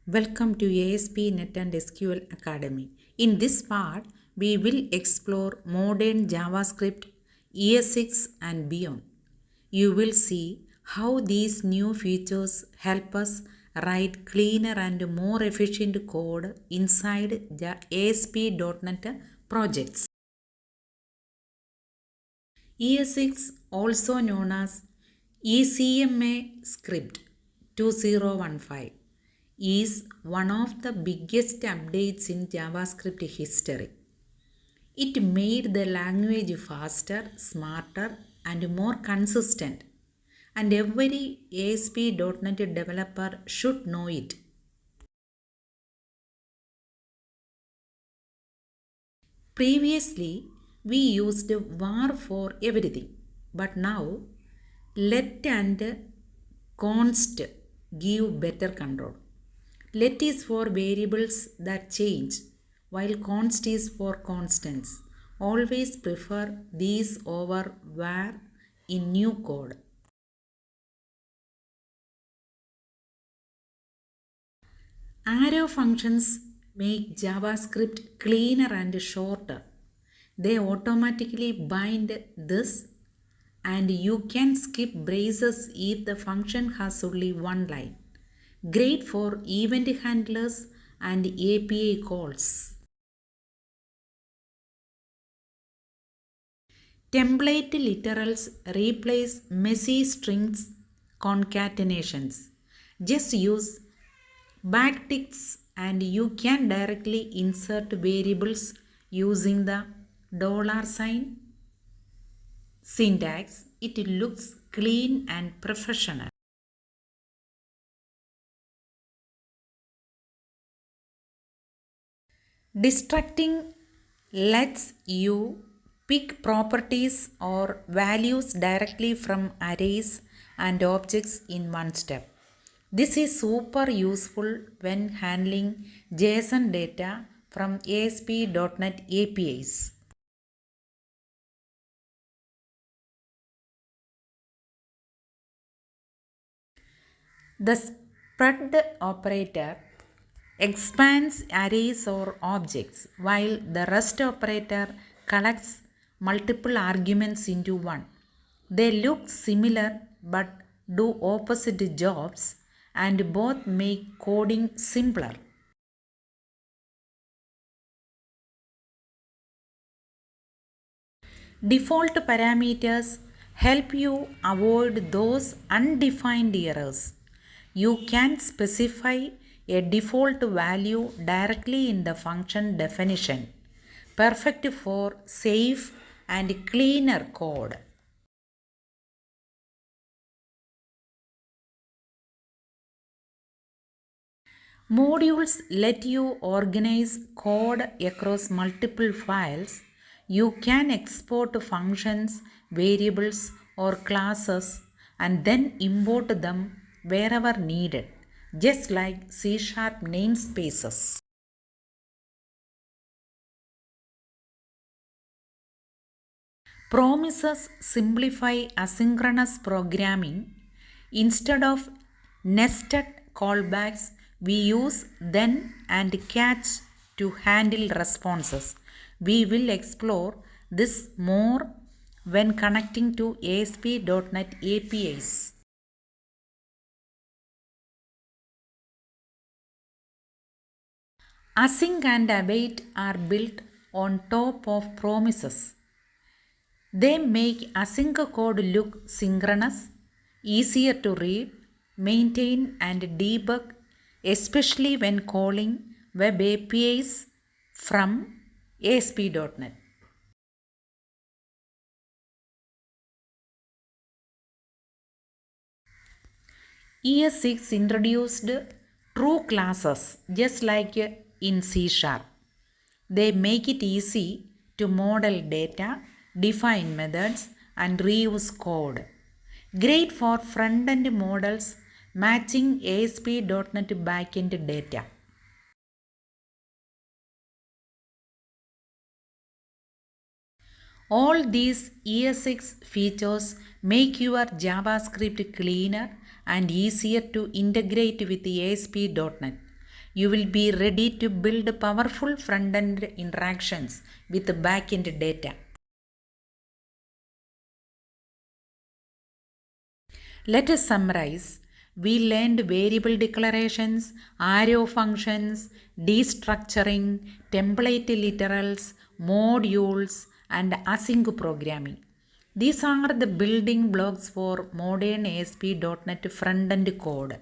Welcome to ASP NET and SQL Academy. In this part, we will explore modern JavaScript, ES6 and beyond. You will see how these new features help us write cleaner and more efficient code inside the ASP.NET projects. ES6, also known as ECMA script 2015, is one of the biggest updates in JavaScript history. It made the language faster, smarter, and more consistent, and every ASP.NET developer should know it. Previously, we used var for everything, but now let and const give better control. Let is for variables that change, while const is for constants. Always prefer these over var in new code. Arrow functions make JavaScript cleaner and shorter. They automatically bind this, and you can skip braces if the function has only one line. Great for event handlers and API calls. Template literals replace messy strings concatenations. Just use backticks and you can directly insert variables using the $sign syntax. It looks clean and professional. Destructing lets you pick properties or values directly from arrays and objects in one step. This is super useful when handling JSON data from ASP.NET APIs. The spread operator expands arrays or objects, while the rest operator collects multiple arguments into one. They look similar but do opposite jobs, and both make coding simpler. Default parameters help you avoid those undefined errors. You can specify a default value directly in the function definition, perfect for safe and cleaner code. Modules let you organize code across multiple files. You can export functions, variables, or classes and then import them wherever needed, just like C# namespaces. Promises simplify asynchronous programming. Instead of nested callbacks, we use then and catch to handle responses. We will explore this more when connecting to ASP.NET APIs. Async and await are built on top of promises. They make async code look synchronous, easier to read, maintain, and debug, especially when calling web APIs from ASP.NET. ES6 introduced true classes just like in C#. They make it easy to model data, define methods, and reuse code. Great for front-end models matching ASP.NET backend data. All these ES6 features make your JavaScript cleaner and easier to integrate with ASP.NET. you will be ready to build powerful front-end interactions with back-end data. Let us summarize. We learned variable declarations, arrow functions, destructuring, template literals, modules, and async programming. These are the building blocks for modern ASP.NET front-end code.